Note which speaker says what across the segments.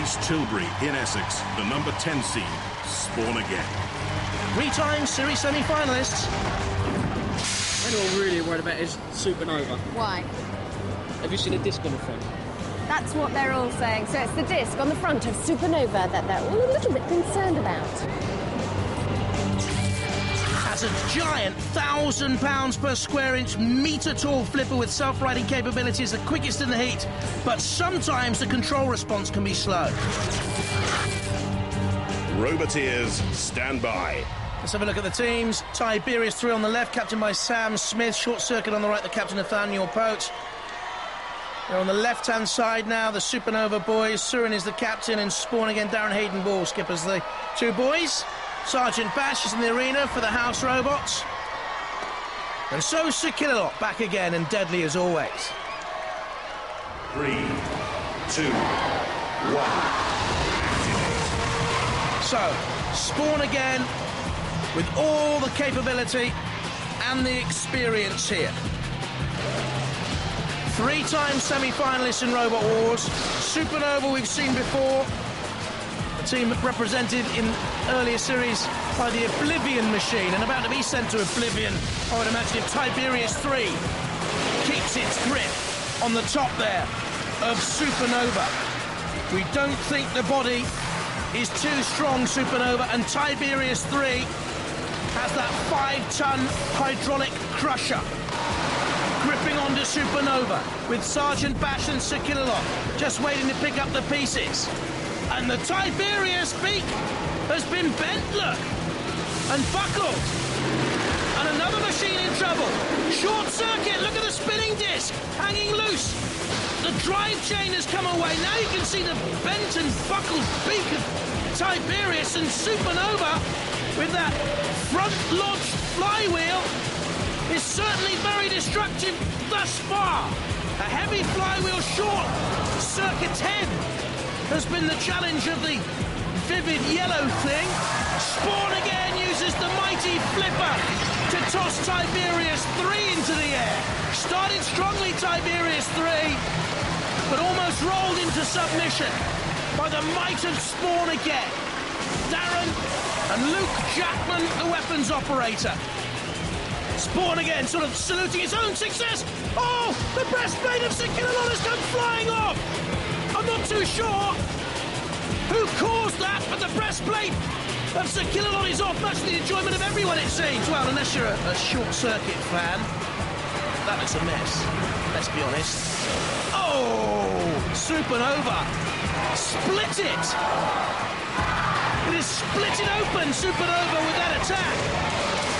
Speaker 1: East Tilbury in Essex, the number 10 seed, spawn again.
Speaker 2: 3-time series semi-finalists.
Speaker 3: What I'm really worried about is Supernova.
Speaker 4: Why?
Speaker 3: Have you seen a disc on the front?
Speaker 4: That's what they're all saying. So it's the disc on the front of Supernova that they're all a little bit concerned about.
Speaker 2: As a giant 1,000 pounds per square inch, metre-tall flipper with self-riding capabilities, the quickest in the heat, but sometimes the control response can be slow.
Speaker 1: Roboteers, stand by.
Speaker 2: Let's have a look at the teams. Tiberius 3 on the left, captained by Sam Smith. Short Circuit on the right, the captain Nathaniel Pote. They're on the left-hand side now, the Supernova boys. Surin is the captain, and Spawn again, Darren Hayden Ball skippers the two boys. Sergeant Bash is in the arena for the House Robots. And so Sir Killalot back again and deadly as always.
Speaker 1: 3, 2, 1.
Speaker 2: So, Spawn again with all the capability and the experience here. 3-time semi-finalists in Robot Wars. Supernova we've seen before. A team represented in earlier series by the Oblivion machine and about to be sent to Oblivion. I would imagine if Tiberius 3 keeps its grip on the top there of Supernova. We don't think the body is too strong, Supernova, and Tiberius 3 has that 5-ton hydraulic crusher gripping onto Supernova with Sergeant Bash and Sir Killalot just waiting to pick up the pieces. And the Tiberius beak has been bent, look, and buckled. And another machine in trouble. Short Circuit, look at the spinning disc hanging loose. The drive chain has come away. Now you can see the bent and buckled beak of Tiberius, and Supernova with that front lodged flywheel is certainly very destructive thus far. A heavy flywheel Short Circuit 10 has been the challenge of the vivid yellow thing. Spawn again uses the mighty flipper to toss Tiberius 3 into the air. Started strongly, Tiberius 3, but almost rolled into submission by the might of Spawn again. Darren and Luke Jackman, the weapons operator. Spawn again, sort of saluting his own success. Oh, the breastplate of Sir Killalot has come flying off. I'm not too sure who caused that, but the breastplate of Sir Killalot is off, much to the enjoyment of everyone, it seems. Well, unless you're a Short Circuit fan. That looks a mess, let's be honest. Oh, Supernova split it. It is split it open, Supernova, with that attack.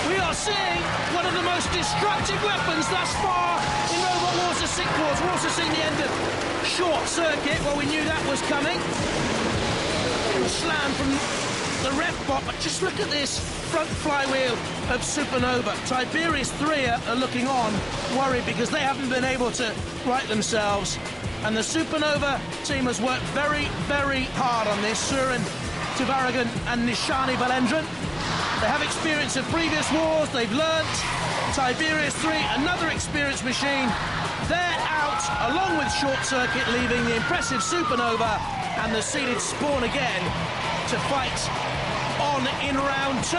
Speaker 2: We are seeing one of the most destructive weapons thus far in Robot Wars the Sick Wars. We're also seeing the end of Short Circuit. Well, we knew that was coming. Slam from the ref bot, but just look at this front flywheel of Supernova. Tiberius 3 are looking on, worried because they haven't been able to right themselves. And the Supernova team has worked very, very hard on this. Surin, Tuvaragan and Nishani Balendran. They have experience of previous wars, they've learnt. Tiberius 3, another experienced machine. They're out, along with Short Circuit, leaving the impressive Supernova and the seeded Spawn again to fight on in round 2.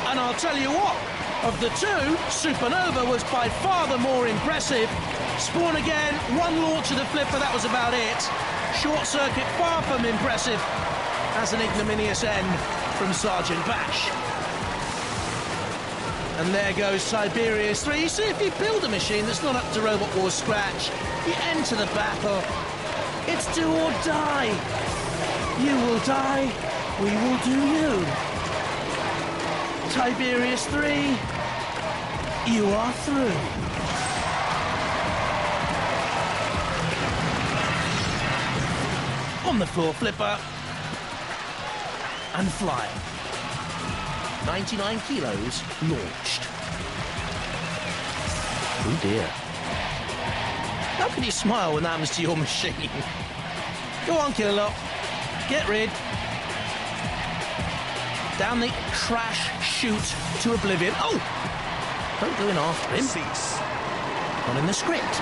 Speaker 2: And I'll tell you what, of the two, Supernova was by far the more impressive. Spawn again, one launch of the flipper, that was about it. Short Circuit, far from impressive, as an ignominious end from Sergeant Bash. And there goes Tiberius 3. You see, if you build a machine that's not up to Robot Wars scratch, you enter the battle. It's do or die. You will die, we will do you. Tiberius 3, you are through. On the floor, flipper. And flying. 99 kilos launched. Oh dear. How can you smile when that happens to your machine? Go on, Killalot. Get rid. Down the crash chute to oblivion. Oh! Don't go in after him.
Speaker 1: Cease.
Speaker 2: Not in the script.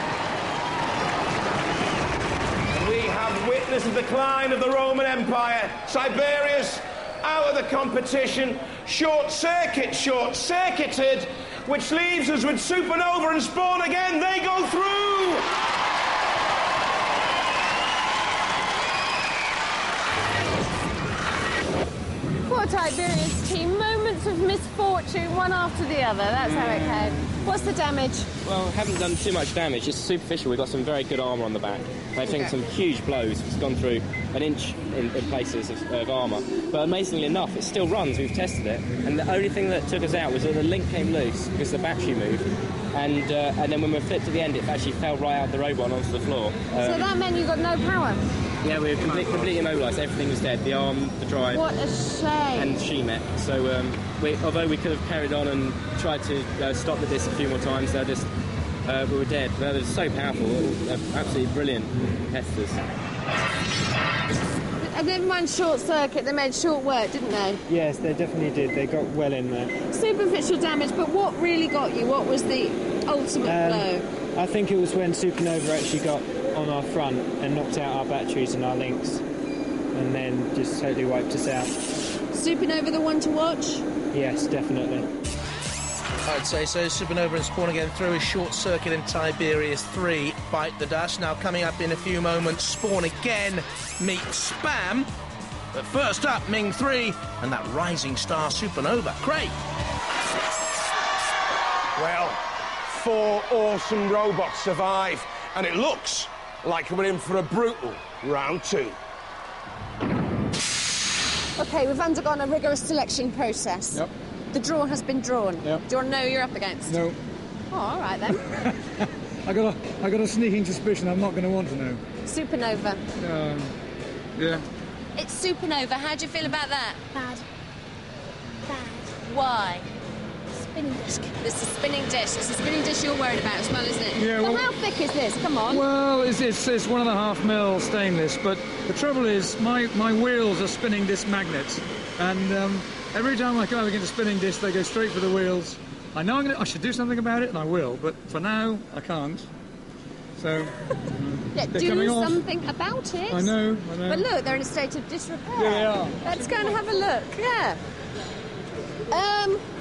Speaker 3: We
Speaker 5: have witnessed the decline of the Roman Empire. Tiberius, out of the competition, short-circuited, which leaves us with Supernova and Spawn again. They go through!
Speaker 4: Poor Tiberius team, moments of misfortune, one after the other. That's how it came. What's the damage?
Speaker 6: Well, haven't done too much damage. It's superficial. We've got some very good armour on the back. They've taken some huge blows. It's gone through an inch in places of armour. But amazingly enough, it still runs. We've tested it. And the only thing that took us out was that the link came loose because the battery moved. And then when we flipped to the end, it actually fell right out the robot onto the floor.
Speaker 4: So that meant you got no power?
Speaker 6: Yeah, we were completely immobilised. Everything was dead. The arm, the drive.
Speaker 4: What a shame.
Speaker 6: And Shemet. So although we could have carried on and tried to stop the disc a few more times, we were dead. They were so powerful. Absolutely brilliant competitors.
Speaker 4: And never mind short circuit, they made short work, didn't they?
Speaker 7: Yes, they definitely did. They got well in there.
Speaker 4: Superficial damage, but what really got you? What was the ultimate blow?
Speaker 7: I think it was when Supernova actually got on our front and knocked out our batteries and our links, and then just totally wiped us out.
Speaker 4: Supernova the one to watch?
Speaker 7: Yes, definitely.
Speaker 2: I'd say so. Supernova and Spawn again through a short circuit, and Tiberius 3 bite the dust. Now coming up in a few moments, Spawn again meet Spam. But first up, Ming 3 and that rising star Supernova. Craig.
Speaker 5: Well, 4 awesome robots survive, and it looks like we're in for a brutal round 2.
Speaker 4: OK, we've undergone a rigorous selection process.
Speaker 8: Yep.
Speaker 4: The draw has been drawn.
Speaker 8: Yep.
Speaker 4: Do you want to know who you're up against?
Speaker 8: No.
Speaker 4: Oh, all right, then.
Speaker 8: I got a sneaking suspicion I'm not going to want to know.
Speaker 4: Supernova.
Speaker 8: Yeah.
Speaker 4: It's Supernova. How do you feel about that? Bad. Why? Spinning disc. This is spinning dish. It's a spinning dish you're worried about as well, isn't it?
Speaker 8: Yeah,
Speaker 4: well,
Speaker 8: well,
Speaker 4: how thick is this? Come on.
Speaker 8: Well, it's 1.5 mil stainless, but the trouble is my wheels are spinning disc magnets, and every time I go against a spinning disc, they go straight for the wheels. I know I should do something about it, and I will, but for now, I can't. So,
Speaker 4: yeah, do something about it.
Speaker 8: I know.
Speaker 4: But look, they're in a state of disrepair.
Speaker 8: Yeah, they are.
Speaker 4: Let's go and have a look. Yeah.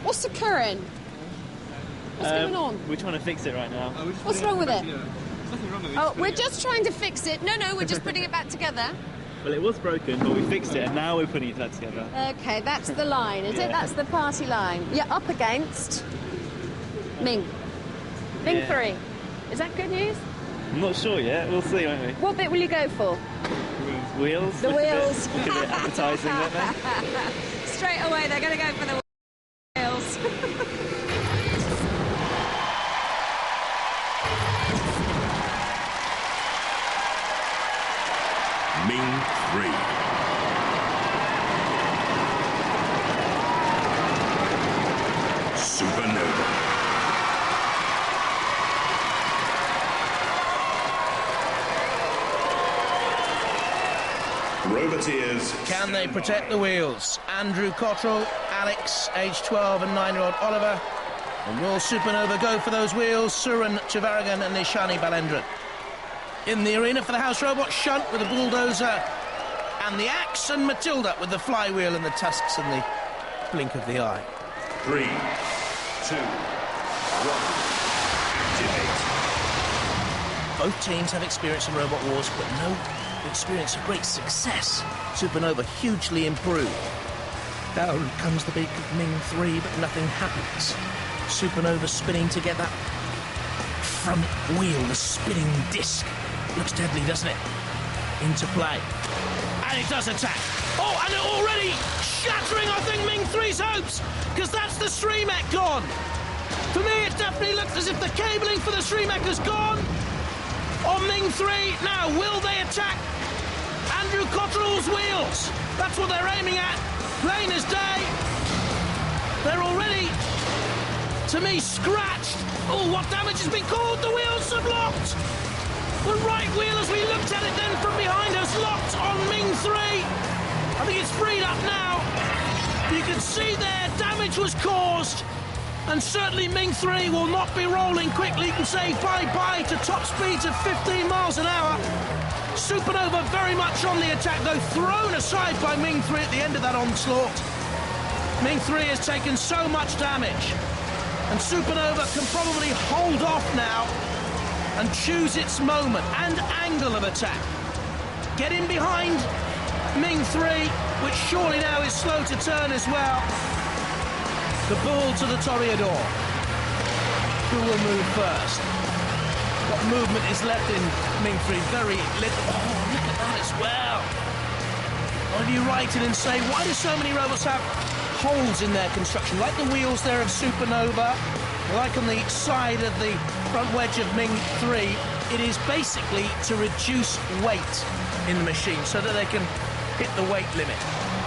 Speaker 4: What's occurring? What's going on?
Speaker 9: We're trying to fix it right now.
Speaker 4: What's wrong with it?
Speaker 9: There's nothing wrong with it.
Speaker 4: Oh, we're just trying to fix it. No, we're just putting it back together.
Speaker 9: Well, it was broken, but we fixed it, and now we're putting it back together.
Speaker 4: OK, that's the line, is it? That's the party line. You're up against Ming. Ming 3. Is that good news?
Speaker 9: I'm not sure yet. We'll see, won't we?
Speaker 4: What bit will you go for?
Speaker 9: Wheels.
Speaker 4: The wheels.
Speaker 9: Look a bit appetising, don't they?
Speaker 4: Straight away, they're going to go for the wheels.
Speaker 1: Ming 3. Supernova. Roboteers.
Speaker 2: Can they protect the wheels? Andrew Cottrell, Alex, age 12, and 9-year-old Oliver. And will Supernova go for those wheels? Suran Chivaragan and Nishani Balendran. In the arena for the house robot, Shunt with the bulldozer and the axe, and Matilda with the flywheel and the tusks and the blink of the eye.
Speaker 1: 3, 2, 1. Activate.
Speaker 2: Both teams have experience in Robot Wars, but no experience of great success. Supernova hugely improved. Down comes the beak of Ming 3, but nothing happens. Supernova spinning to get that front wheel, the spinning disc. Looks deadly, doesn't it? Into play. And it does attack. Oh, and it already shattering, I think, Ming 3's hopes, because that's the Streamek gone. For me, it definitely looks as if the cabling for the Streamek has gone. On Ming 3, now, will they attack Andrew Cottrell's wheels? That's what they're aiming at. Plain as day. They're already, to me, scratched. Oh, what damage has been caused? The wheels have locked. The right wheel, as we looked at it then from behind, has locked on Ming 3. I think it's freed up now. You can see there, damage was caused. And certainly Ming 3 will not be rolling quickly. You can say bye-bye to top speeds of 15 miles an hour. Supernova very much on the attack, though thrown aside by Ming 3 at the end of that onslaught. Ming 3 has taken so much damage, and Supernova can probably hold off now and choose its moment and angle of attack. Get in behind Ming 3, which surely now is slow to turn as well. The bull to the Toreador. Who will move first? What movement is left in Ming 3? Very little. Oh, look at that as well. One of you write in and say, why do so many robots have holes in their construction? Like the wheels there of Supernova, like on the side of the front wedge of Ming 3, it is basically to reduce weight in the machine so that they can hit the weight limit.